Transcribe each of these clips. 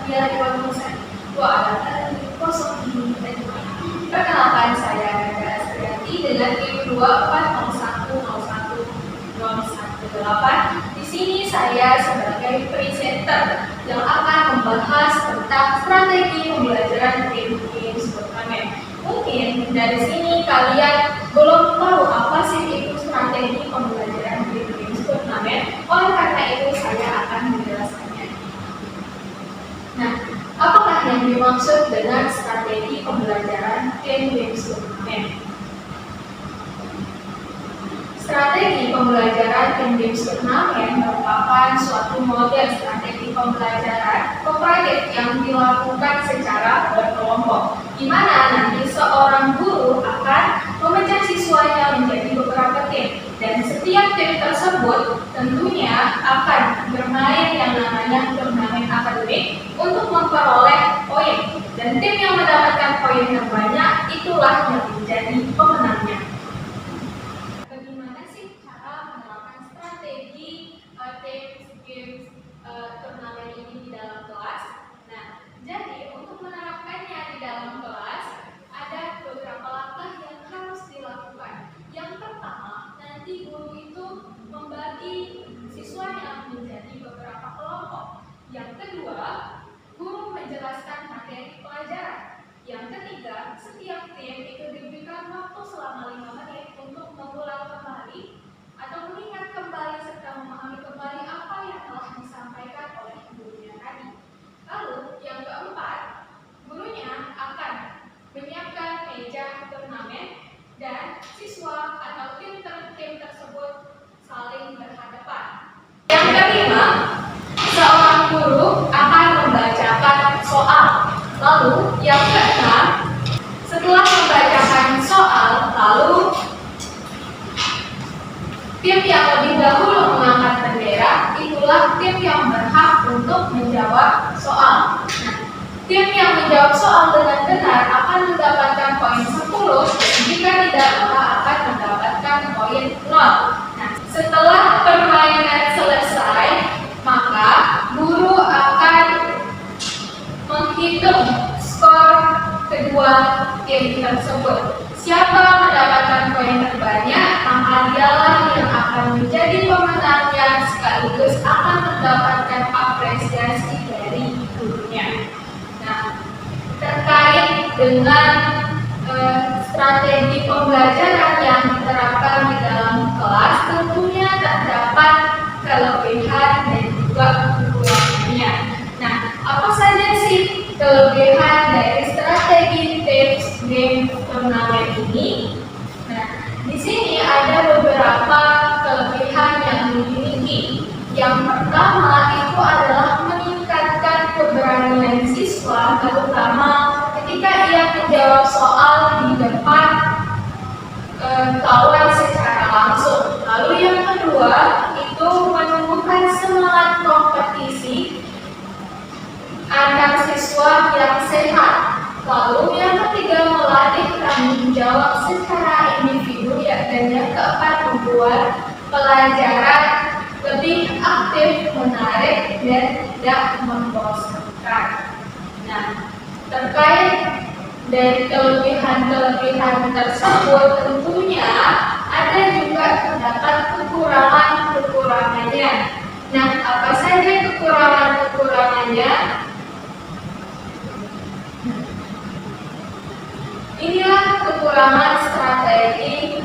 dia lagi bangun saya. Wah, ada kosong ini. Perkenalkan, saya Nanda Astrianti dengan tim 240101018. Di sini saya sebagai presenter yang akan membahas tentang strategi pembelajaran game turnamen. Mungkin dari sini kalian belum tahu apa sih itu strategi pembelajaran game turnamen. Oleh karena itu saya akan menjelaskannya. Nah, apakah yang dimaksud dengan strategi pembelajaran game turnamen? Strategi pembelajaran game turnamen merupakan suatu model strategi pembelajaran proyek yang dilakukan secara berkelompok, di mana nanti seorang guru akan memecah siswanya menjadi beberapa tim, dan setiap tim tersebut tentunya akan bermain yang namanya turnamen akademik untuk memperoleh poin, dan tim yang mendapatkan poin terbanyak itulah yang menjadi pemenangnya. Games turnamen ini di dalam kelas. Nah, jadi untuk menerapkannya di dalam kelas ada beberapa langkah yang harus dilakukan. Yang pertama, nanti guru itu membagi siswanya menjadi beberapa kelompok. Yang kedua, guru menjelaskan materi pelajaran. Yang ketiga, setiap tim itu diberikan waktu selama 5 menit untuk mengulang kembali atau mengingat kembali serta memahami kembali apa yang telah disampaikan oleh gurunya tadi. Lalu yang keempat, gurunya akan menyiapkan meja turnamen dan siswa atau tim tersebut saling berhadapan. Yang kelima, seorang guru akan membacakan soal. Lalu yang keenam, setelah membacakan soal, lalu tim yang lebih dahulu mengangkat bendera itulah tim yang berhak untuk menjawab soal. Nah, tim yang menjawab soal dengan benar akan mendapatkan poin 10, jika tidak maka akan mendapatkan poin 0. Nah, setelah permainan selesai, maka guru akan menghitung skor kedua tim tersebut. Siapa mendapatkan poin terbanyak, maka dialah yang akan menjadi pemenangnya sekaligus akan mendapatkan apresiasi dari gurunya. Nah, terkait dengan strategi pembelajaran yang diterapkan di dalam kelas, tentunya terdapat kelebihan dan juga kekurangannya. Nah, apa saja sih kelebihan dari strategi game turnamen ini? Nah, di sini ada beberapa kelebihan yang dimiliki. Yang pertama itu adalah meningkatkan keberanian siswa, terutama ketika ia menjawab soal di depan kawan secara langsung. Lalu yang kedua itu menumbuhkan semangat kompetisi antar siswa yang sehat. Lalu yang ketiga melatih tanggung jawab secara individu, dan yang keempat membuat pelajaran lebih aktif, menarik, dan tidak membosankan. Nah, terkait dari kelebihan tersebut tentunya ada juga terdapat kekurangannya. Nah, apa saja kekurangannya? Inilah kekurangan strategi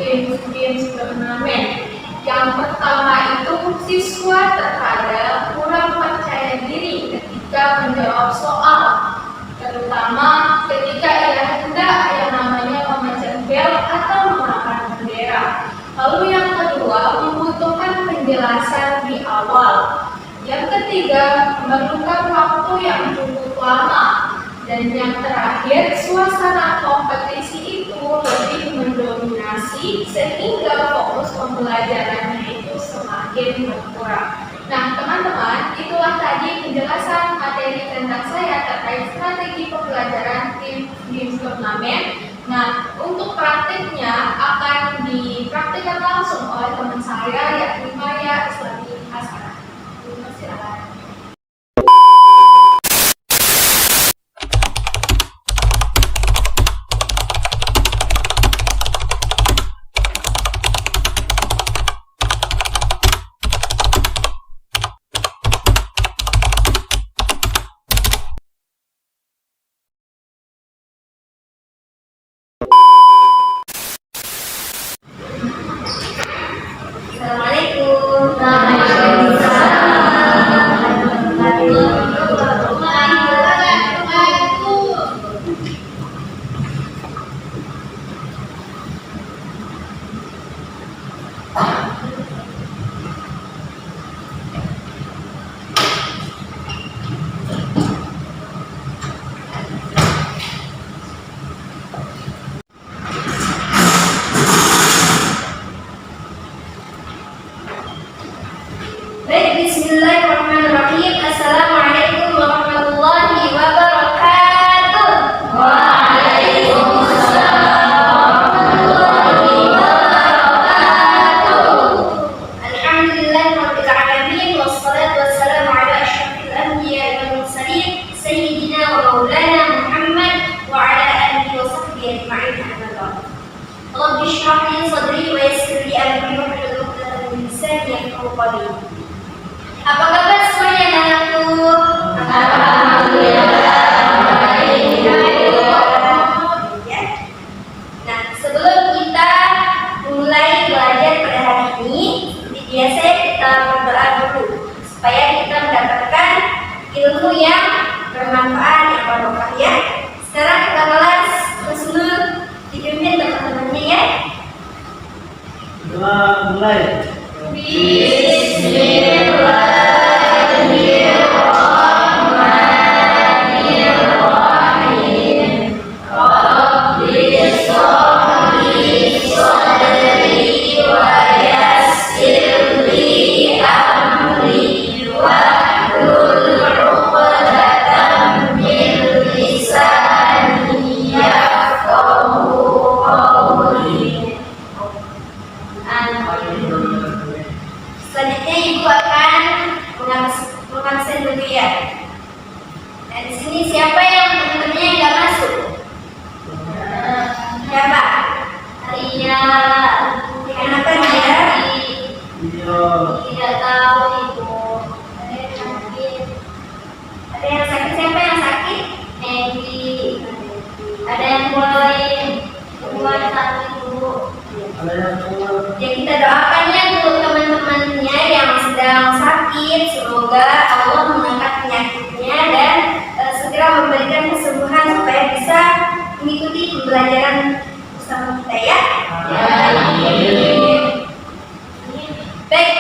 games turnamen. Yang pertama itu siswa terkadang kurang percaya diri ketika menjawab soal, terutama ketika ia hendak yang namanya memecah bel atau mengangkat bendera. Lalu yang kedua, membutuhkan penjelasan di awal. Yang ketiga, memerlukan waktu yang cukup lama. Dan yang terakhir, suasana kompetisi itu lebih mendominasi sehingga fokus pembelajarannya itu semakin berkurang. Nah, teman-teman, itulah tadi penjelasan materi tentang saya terkait strategi pembelajaran game turnamen. Nah, untuk praktiknya akan dipraktikkan langsung oleh teman saya, yakni Maya Islami Hasanah. Terima kasih. سيدنا ومولانا محمد وعلى آله وصحبه أجمعين. رب اشرح لي صدري ويسر لي أمري واحلل عقدة من لساني يفقهوا قولي. Apa kabar semuanya anakku? Nah, sebelum kita mulai belajar pada hari ini, seperti biasa kita berdoa dulu supaya kita mendapatkan ilmu yang bermanfaat, yang barokah ya. Sekarang kita kelas keseluruh dipimpin teman-temannya ya. Mulai. Selanjutnya ibu akan mengabsen dulu ya. Nah, di sini siapa yang teman-temannya nggak masuk? Siapa? Ria. Kenapa dia? Tidak tahu ibu. Ada yang sakit. Ada yang sakit. Siapa yang sakit? Edi. Ada yang mulai sakit ibu. Ya kita doakan ya untuk teman-temannya yang sedang sakit, semoga Allah mengangkat penyakitnya dan segera memberikan kesembuhan supaya bisa mengikuti pembelajaran bersama kita ya. Baik.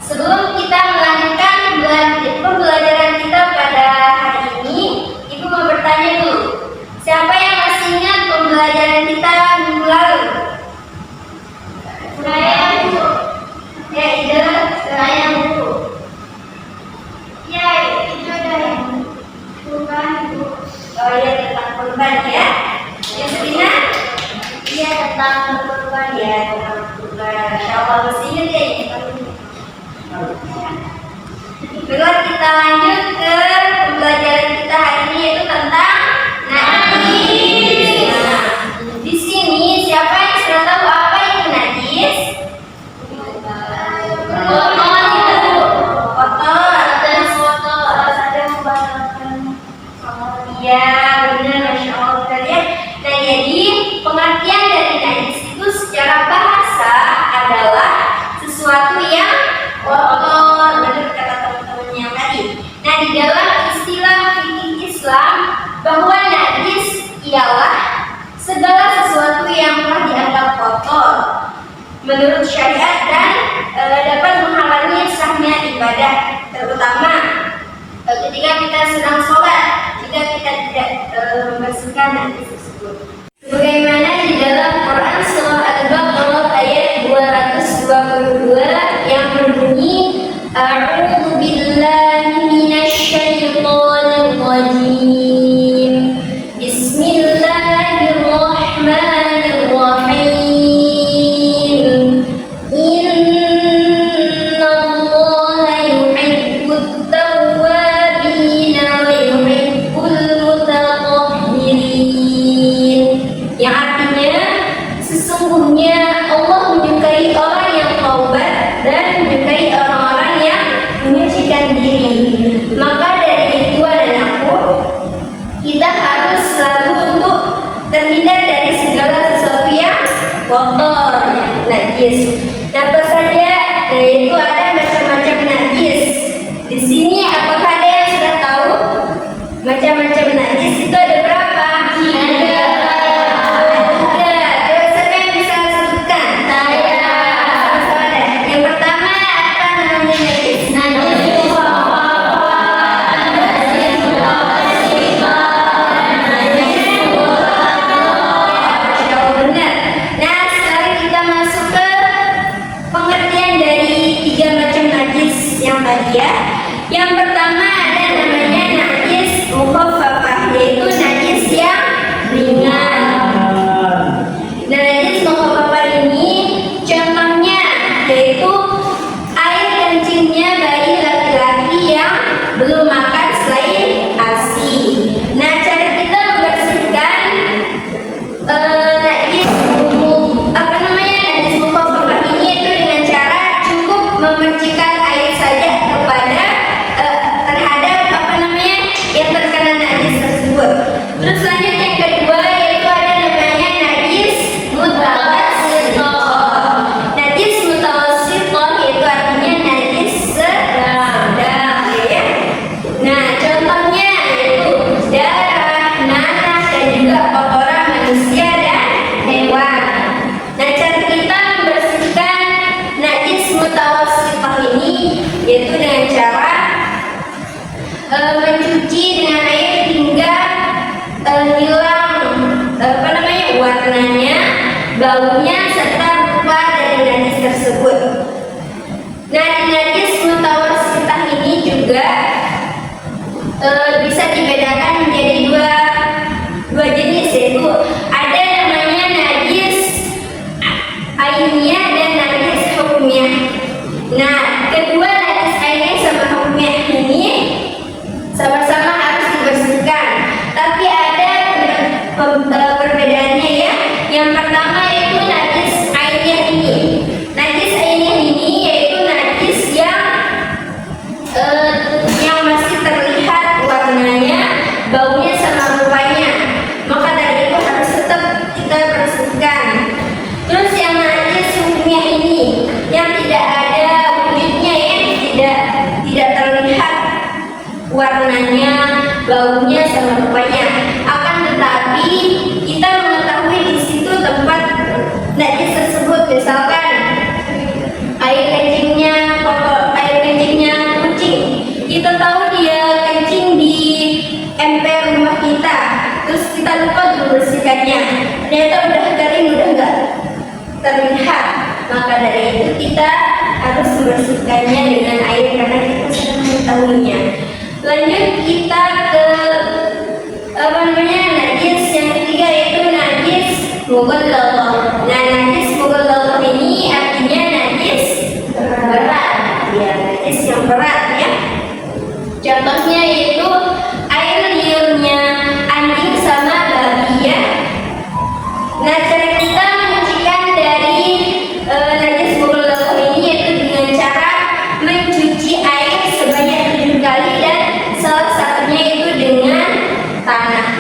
Sebelum kita melanjutkan pembelajaran kita pada hari ini, Ibu mau bertanya dulu. Siapa yang masih ingat pembelajaran kita minggu lalu? Saya Bu. Ya, Ida, saya Bu. Ya, itu ada yang kurban Bu. Oh iya, tentang kurban ya. Yang Serina? Iya, tentang kurban ya, tentang kurban. Insyaallah masih ingat ya ini. Baiklah, kita lanjut ke pembelajaran kita hari ini yaitu tentang najis. Nah, di sini siapa yang sudah tahu apa itu najis? Kotor itu, kotor dan kotor. Ada membatalkan. Iya, benar, masya Allah kita lihat. Nah, jadi pengertian dari najis itu secara bahasa adalah sesuatu yang kotor, benar kata teman-teman yang tadi. Nah, di dalam istilah fikih Islam bahwa najis ialah segala sesuatu yang telah dianggap kotor menurut syariat dan dapat menghalangi sahnya ibadah, terutama ketika kita sedang sholat, jika kita tidak membersihkan najis tersebut. Sebagaimana di dalam Quran surah Al-Baqarah ayat 222 yang berbunyi A'udzu billahi minasyaitonir rajim. Bismillahirrahmanirrahim. Innallaha yuhibbut tawwabin wa yuhibbul mutatahhirin. Yang artinya sesungguhnya Allah menyukai orang yang taubat dan menyukai orang-orang yang menyucikan diri. Maka dari itu dan aku, kita harus selalu untuk terhindar dari segala sesuatu yang kotor, najis. Nah, apa saja? Yaitu ada macam-macam najis. Di sini apakah ada yang sudah tahu macam-macam najis itu ada berapa? Ada. Siapa yang bisa sebutkan? Saya. Yang pertama apa namanya najis? Benar. Nah, sekarang kita masuk ke pengertian dari tiga yaitu dengan cara mencuci dengan air hingga hilang warnanya, baunya serta rupa dari najis tersebut. Nah, di najis mutawassithah ini juga bisa dibedakan menjadi dua jenis, yaitu ada namanya najis ainiyah dan najis hukmiyah. Nah, kedua najis ainiyah sama hukmiyah ini sama-sama harus dibersihkan, tapi ada perbedaannya ya. Yang pertama yaitu najis ainiyah ini. Najis ainiyah ini yaitu najis yang masih terlihat warnanya, baunya sama rupanya, maka dari itu harus tetap kita bersihkan. Terus yang najis hukmiyah ini yang tidak ada wujudnya ya, tidak terlihat warnanya, baunya sama rupanya, akan tetapi kita mengetahui di situ tempat najis tersebut, misalkan air kencingnya kucing, kita tahu dia kencing di emper rumah kita, terus kita lupa membersihkannya, ternyata udah kering, udah enggak terlihat, maka dari itu kita harus membersihkannya dengan air karena kita sudah mengetahuinya. Lanjut kita ke najis yang ketiga, yaitu najis mughalladhah. Nah, najis mughalladhah ini artinya najis berat, ya, najis yang berat ya. Contohnya yaitu air liurnya anjing sama babi ya. Nah, cara kita mencucikan dari najis mughalladhah ini yaitu dengan cara mencuci air sebanyak 7 kali dan salah satunya itu dengan tanah,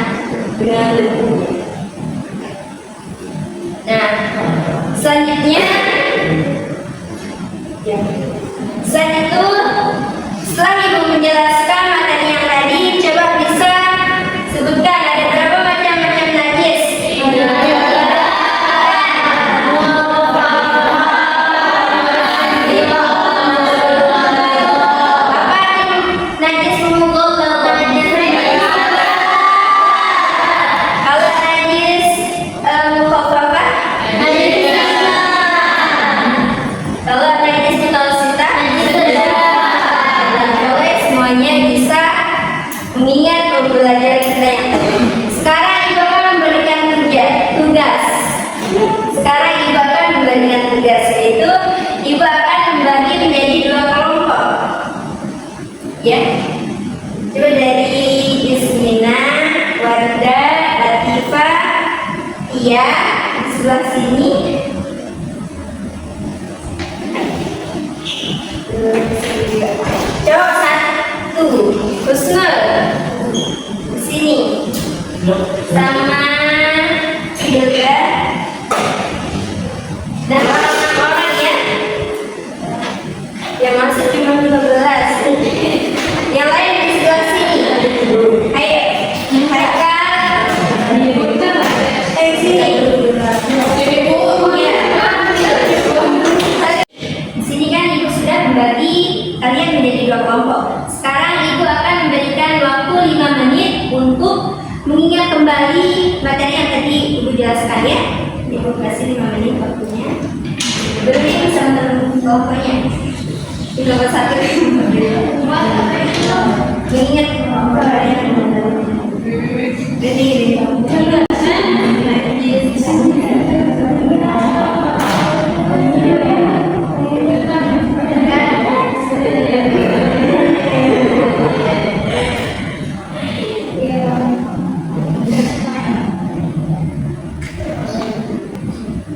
dengan debu. Nah, selanjutnya selain itu, setelah ibu menjelaskan materi yang tadi, coba bisa sebutkan ada berapa macam-macam najis. Mengingat belajar kita yang sekarang ibu akan memberikan tugas. Sekarang ibu akan memberikan tugas, yaitu ibu akan membagi menjadi 2 kelompok. Ya, coba dari Yasmina, Warda, Latifah, Tia di sebelah sini. Coba 1, Husnul sini sama Hilda dan orang-orang ya yang masuk cuma 15. Yang lain di sebelah sini. Ayo mereka sini. Di sini kan ibu sudah membagi kalian menjadi 2 kelompok. Sekarang ibu akan memberikan waktu 5 menit untuk mengingat kembali materi yang tadi ibu jelaskan ya. Ibu kasih 5 menit waktunya. Belum ibu sama teman kelompoknya. Di nomor 1 mengingat kalian. Jadi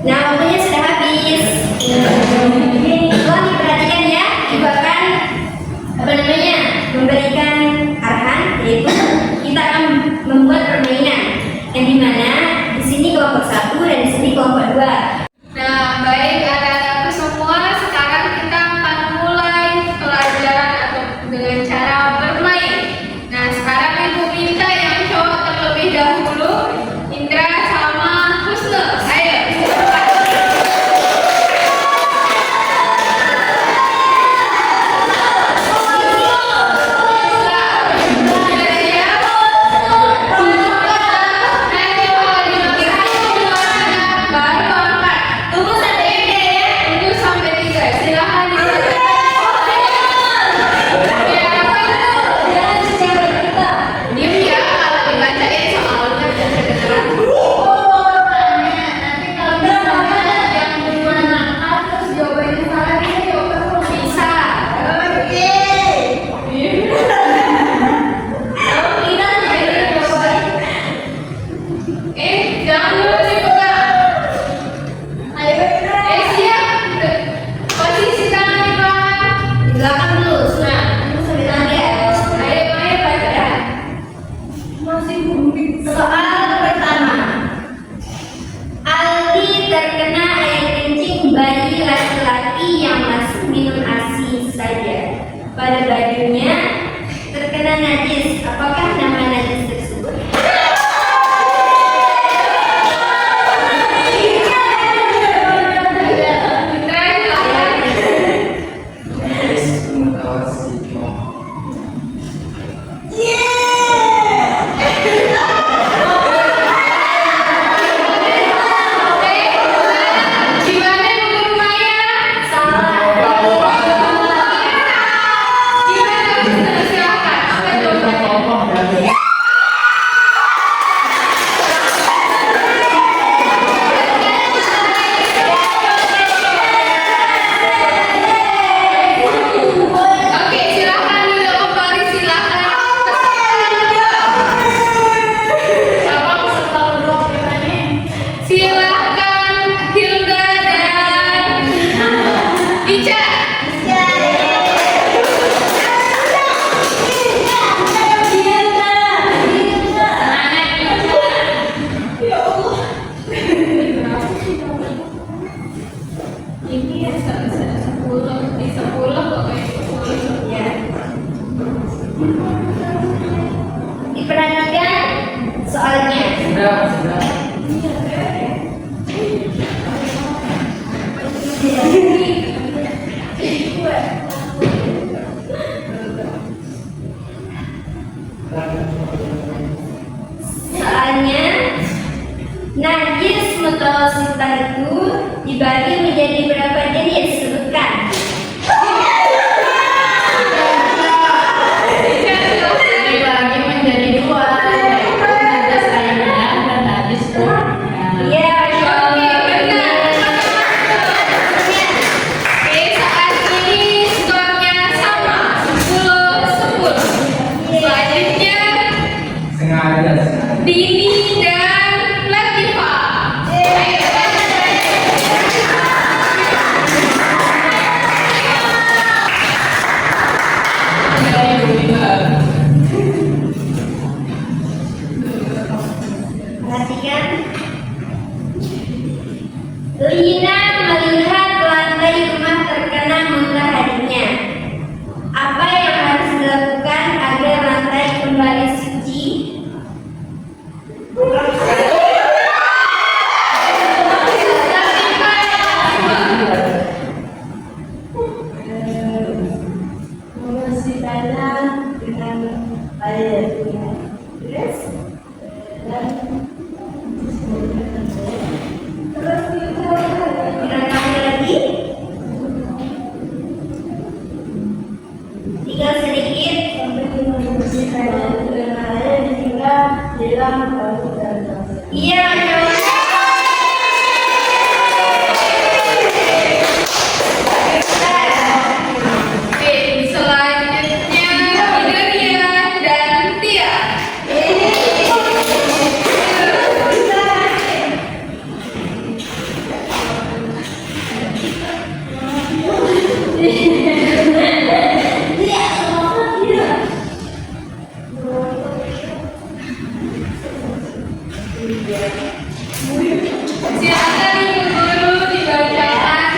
nah, waktunya sudah habis. Tolong diperhatikan ya, ibu akan memberikan arahan, yaitu kita yang masih minum ASI saja. Pada bajunya terkena najis. Apakah nama najis tersebut? Diperhatikan soalnya. Soalnya najis mutawasitah itu dibagi menjadi berapa jenis? Sebutkan. Dibagi menjadi dua, yaitu najis airnya dan najis kulitnya. Iya, Masya Allah. Oke, saat ini skornya sama 10-10. Selanjutnya Dini dan Latifah. Perhatikan. Lina melihat lantai rumah terkena mataharinya. Apa yang harus dilakukan agar lantai kembali suci? Membersihkannya dengan air. Terus gerakannya lagi. Tinggal sedikit. Iya, Masya Allah. Oke, selanjutnya Hidayah dan Tia. Silakan Ibu Guru dibacakan.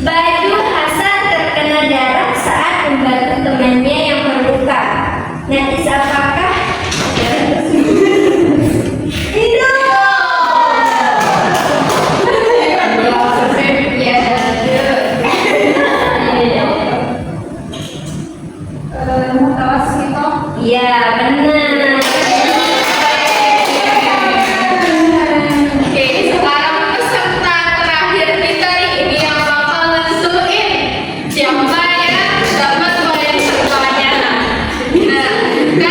Baju Hasan terkena darah saat membantu temannya yang terluka. Najis apakah? Iya, benar. Oke, sekarang peserta terakhir kita nih, ini yang bakal nentuin siapa yang dapat poin terbanyak. Nah,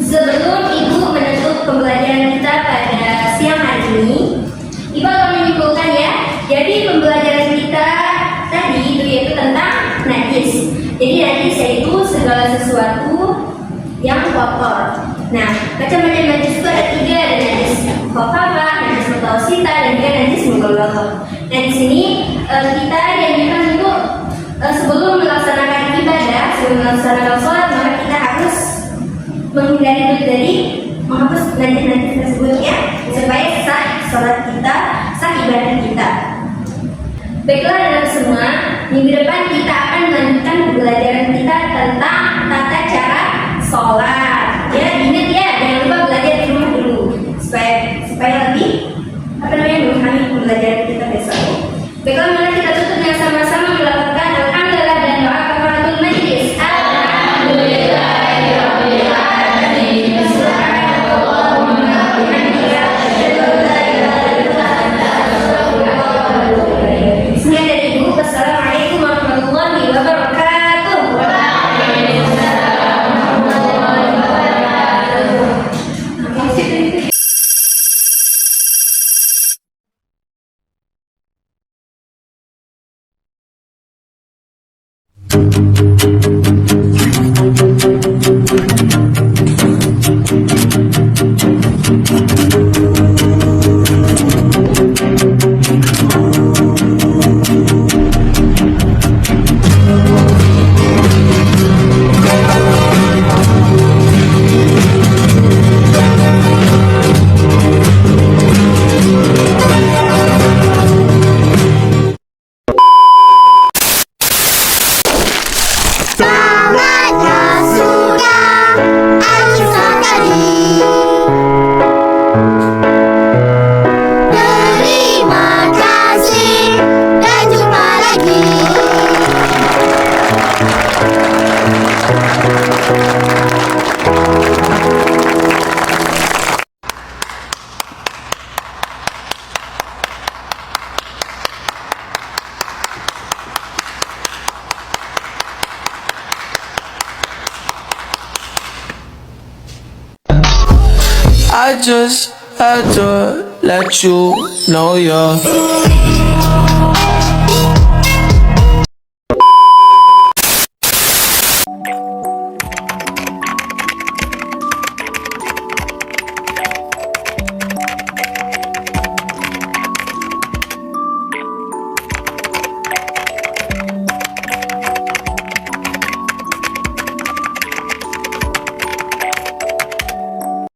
Sebelum Ibu menutup pembelajaran kita pada siang hari ini, Ibu akan menyimpulkan ya. Jadi pembelajaran kita tadi itu yaitu tentang najis. Jadi najis yaitu segala sesuatu yang kotor. Nah, macam-macam najis itu ada 3, ada najis khafafah, najis mutawassithah, dan juga najis mughallathah. Nah, di sini kita dianjurkan untuk sebelum melaksanakan ibadah, sebelum melaksanakan sholat, maka kita harus menghindari dulu dari menghapus najis-najis tersebut ya, supaya sah sholat kita, sah ibadah kita. Baiklah anak semua, minggu depan kita akan melanjutkan pembelajaran kita tentang tata cara sholat. Ya, ingat ya, jangan lupa belajar di rumah dulu supaya lebih memahami pembelajaran kita besok. Baiklah, mari kita tutup dengan sama-sama melakukan alhamdulillah dan doa kafaratul majlis. Alhamdulillahirabbil alamin. Subhanakallahumma wa bihamdika asyhadu an la ilaha illa anta astaghfiruka wa atubu ilaik. Sekian dari Ibu. Wassalamualaikum warahmatullahi wabarakatuh. Waalaikumsalam warahmatullahi wabarakatuh. Salatnya sudah asar tadi. Terima kasih dan jumpa lagi. I just had to let you know you're